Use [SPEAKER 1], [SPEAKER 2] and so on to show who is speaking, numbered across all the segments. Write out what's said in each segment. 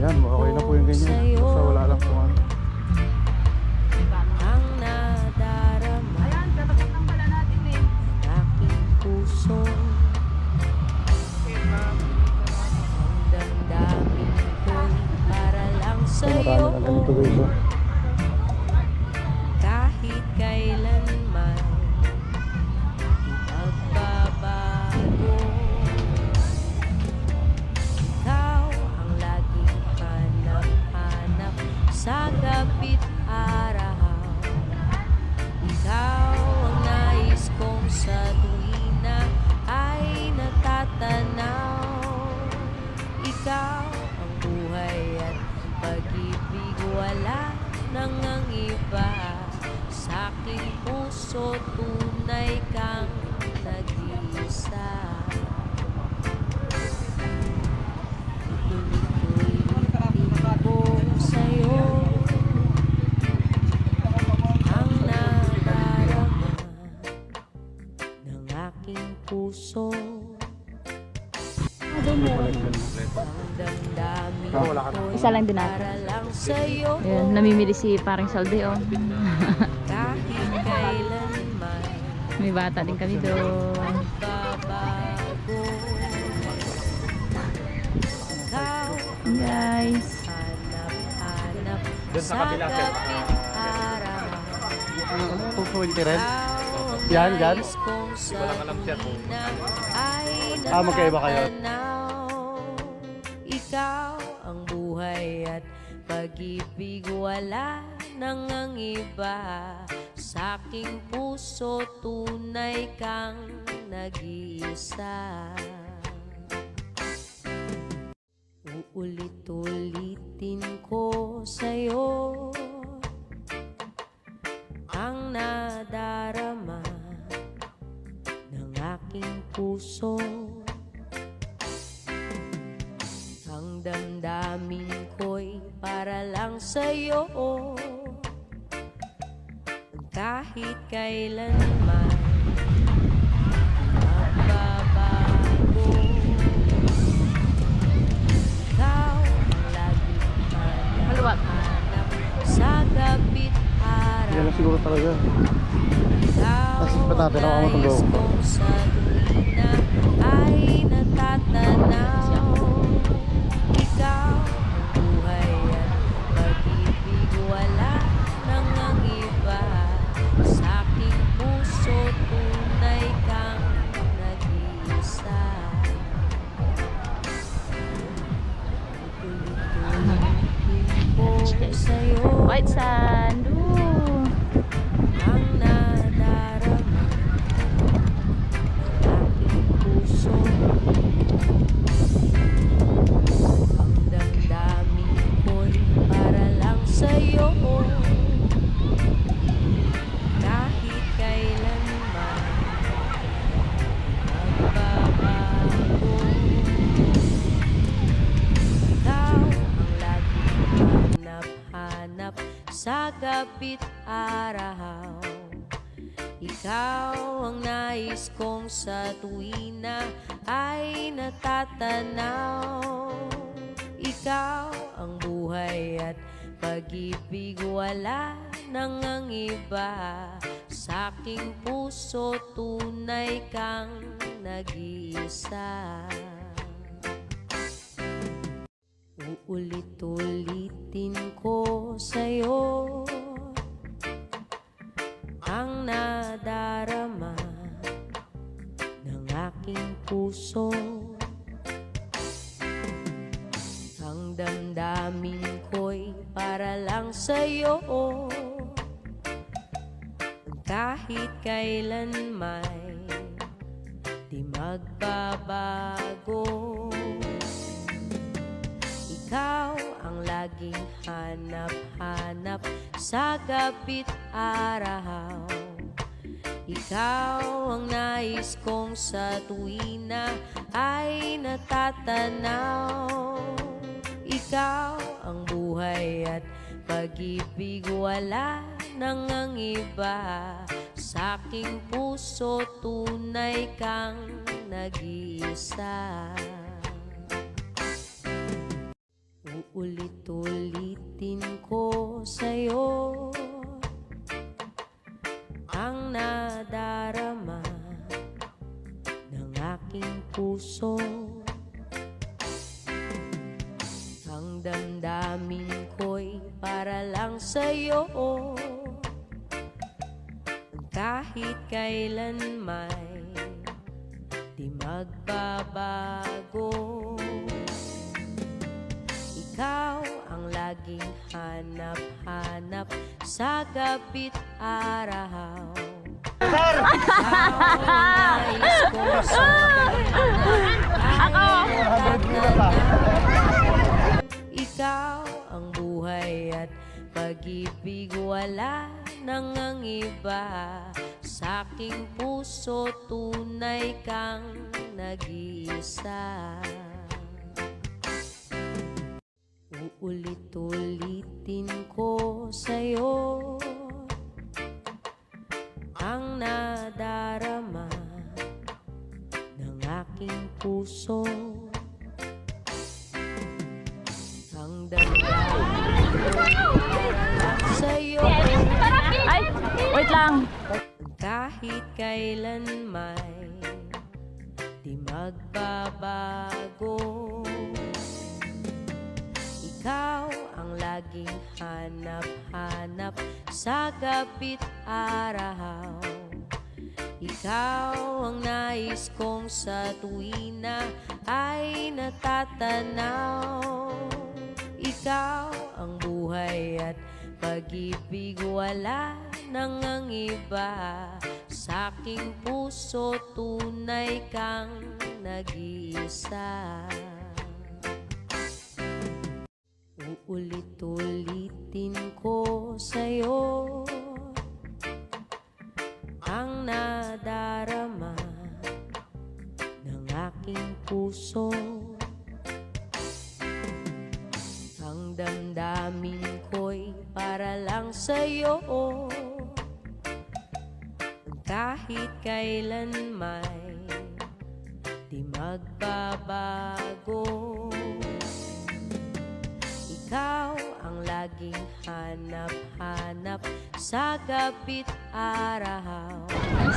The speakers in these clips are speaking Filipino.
[SPEAKER 1] Yan, okay na po yung ganyan. Basta wala lang po ano.
[SPEAKER 2] Ang nadarama. Ayan, tatapat lang pala natin eh. Aking puso. Ang damdamin ko'y para lang sa'yo.
[SPEAKER 1] Marami na ganito guys.
[SPEAKER 2] Kahit kailanman di magbabago. Ikaw ang laging hanap-hanap sa gabit araw. Ikaw ang nais kong sa tuwina ay natatanaw. Ikaw ang buhay at pag-ibig, wala nang ang iba. Sa aking puso tunay kang nag-iisa. Ulit-ulitin ko sa'yo ang nadarama ng aking puso. Ang damdamin ko'y
[SPEAKER 3] Isa lang din natin.
[SPEAKER 2] para lang sa'yo.
[SPEAKER 3] Ayan, namimili si paring Salde, oh.
[SPEAKER 2] Kahit kailanman
[SPEAKER 3] May bata din kami doon.
[SPEAKER 2] babago. Ikaw
[SPEAKER 3] Guys.
[SPEAKER 2] hanap-hanap sa
[SPEAKER 1] kabila, sir.
[SPEAKER 2] gabit araw.
[SPEAKER 1] Ano po yung tiren?
[SPEAKER 2] Ikaw
[SPEAKER 1] Yan,
[SPEAKER 2] ang
[SPEAKER 1] yan?
[SPEAKER 2] nais kong sa tuwina ay
[SPEAKER 1] magkaiba kayo?
[SPEAKER 2] natatanaw. Ikaw ang buhay at pag-ibig, wala nang ang iba. Sa aking puso tunay kang nag-iisa. Uulit-ulitin ko sa'yo ang nadarama ng aking puso. Ang damdamin ko'y para lang sa'yo. Kahit kailanman magbabago. Ikaw ang laging hanap sa gabit araw.
[SPEAKER 1] Yan lang siguro talaga.
[SPEAKER 2] Ikaw
[SPEAKER 1] Tapos pa natin, ako
[SPEAKER 2] ang
[SPEAKER 1] matunggaw.
[SPEAKER 2] nais kong sa tuwina ay natatanaw. Ikaw ang buhay at pag-ibig, wala nang ang iba. Sa aking puso tunay kang nag-iisa. Ulit-ulitin ko sa'yo
[SPEAKER 3] White sand. Ooh.
[SPEAKER 2] ang nadarama ng aking puso. Ang damdamin ko'y para lang sa'yo. Kahit kailanman magbabago. Ikaw ang laging hanap-hanap sa gabit araw. Ikaw ang nais kong sa tuwina ay natatanaw. Ikaw ang buhay at pag-ibig, wala nang ang iba. Sa aking puso tunay kang nag-iisa. Uulit-ulitin ko sa'yo ang nadarama ng aking puso. Ang damdamin ko'y para lang sa'yo. Kahit kailanman di magbabago. Ikaw ang laging hanap-hanap sa gabit araw. Ikaw ang nais kong sa tuwina ay natatanaw. Ikaw ang buhay at pag-ibig, wala nang ang iba. Sa aking puso tunay kang nag-iisa. Uulit Uulit-ulitin ko sa'yo ang nadarama ng aking puso. Ang damdamin ko'y para lang sa'yo, kahit kailan may di magbabago. Ikaw ang laging hanap-hanap sa gabi't araw. Ikaw ang nais kong sa ikaw ang buhay at pag-ibig, wala nang ang iba. Sa aking puso tunay kang nag-iisa. Uulit-ulitin ko sa'yo ang nadarama ng aking puso. Ang damdamin sa'yo,
[SPEAKER 3] Ay, wait lang.
[SPEAKER 2] kahit kailan may di magbabago. Ikaw ang laging hanap-hanap sa gabi't araw. Ikaw ang nais kong sa tuwina ay natatanaw. Ikaw ang buhay at pag-ibig, wala nang ang iba. Sa aking puso tunay kang nag-iisa. Uulit-ulitin ko sa'yo ang nadarama ng aking puso. Ang damdamin ko'y para lang sa'yo, kahit kailan may di magbabago. Ikaw ang laging hanap-hanap sa gabi't araw.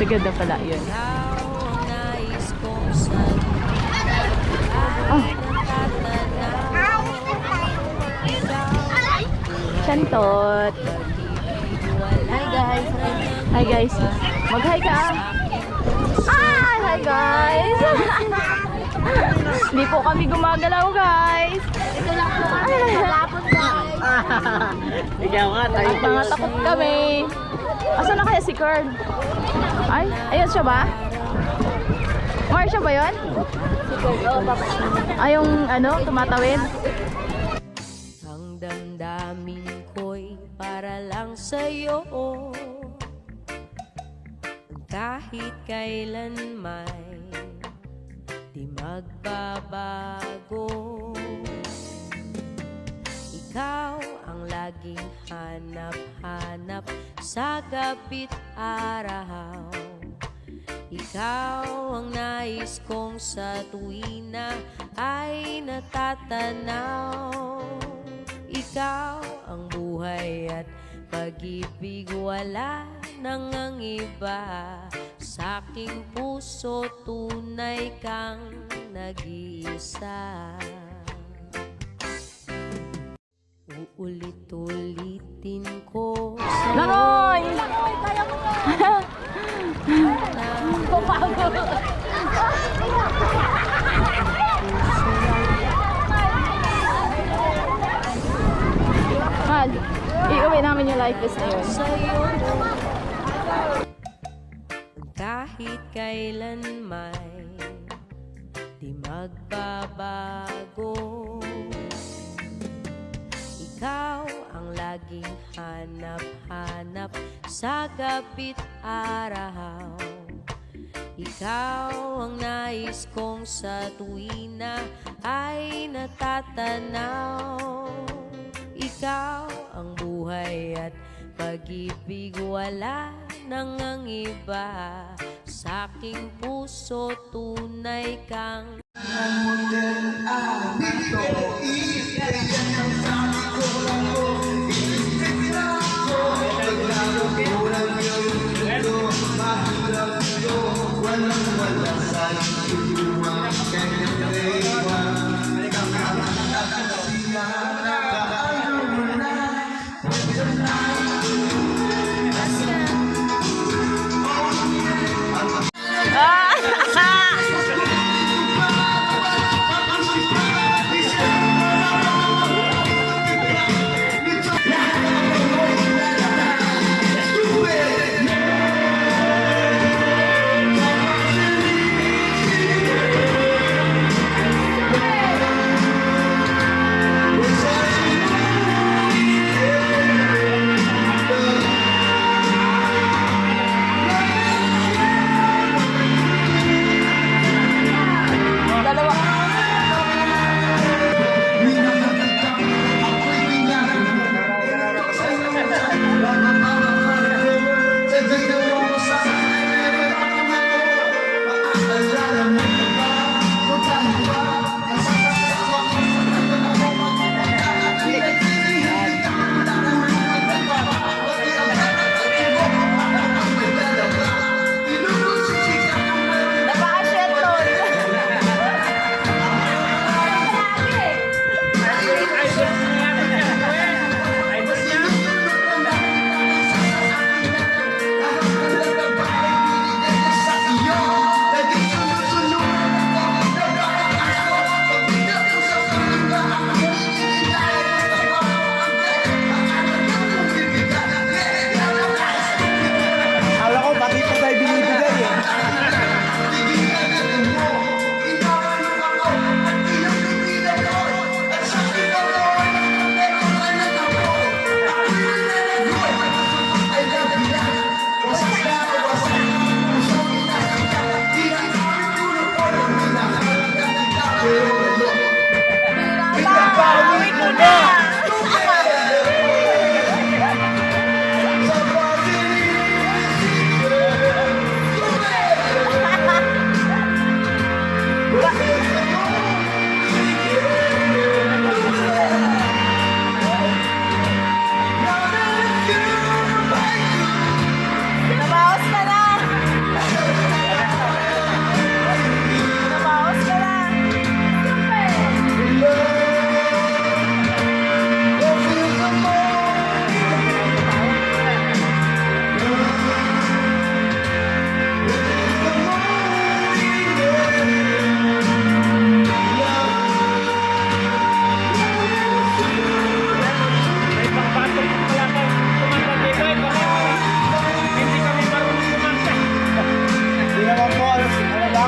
[SPEAKER 3] Sige na pala yun.
[SPEAKER 2] Ikaw ang nais kong sa ay natatanaw.
[SPEAKER 3] Santot.
[SPEAKER 2] Hi guys.
[SPEAKER 3] Hi guys. Mag-hi ka. Hi guys. Hindi po kami gumagalaw guys.
[SPEAKER 2] Ito lang po kami naglalapon guys.
[SPEAKER 1] Ikaw nga, tayo pa.
[SPEAKER 3] Mga takot kami. Asa na kaya si Carl? Ay, ayun siya ba? Marsha ba yun?
[SPEAKER 2] Si Carl, oh, babay.
[SPEAKER 3] Ay, yung ano, tumatawid?
[SPEAKER 2] Ang damdamin ko'y para lang sa'yo, kahit kailan may di magbabago. Ikaw ang laging hanap-hanap sa gabi't araw. Ikaw ang nais kong sa tuwina ay natatanaw. Ikaw ang buhay at pag-ibig, wala nang ang iba. Sa aking puso tunay kang nag-iisa. Uulit-ulitin ko sa'yo.
[SPEAKER 3] Langoy!
[SPEAKER 2] Kaya mo
[SPEAKER 3] Mahal, iuwi namin yung life vest na yun.
[SPEAKER 2] sa'yo, kahit kailan may di magbabago. Ikaw ang laging hanap-hanap sa gabi't araw. Ikaw ang nais kong sa tuwina ay natatanaw. Ikaw ang buhay at pag-ibig, wala nang ang iba. Sa aking puso tunay kang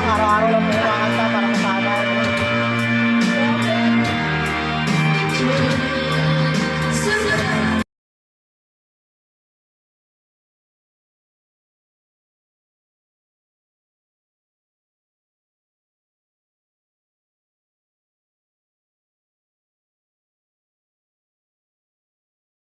[SPEAKER 1] araw-araw lang po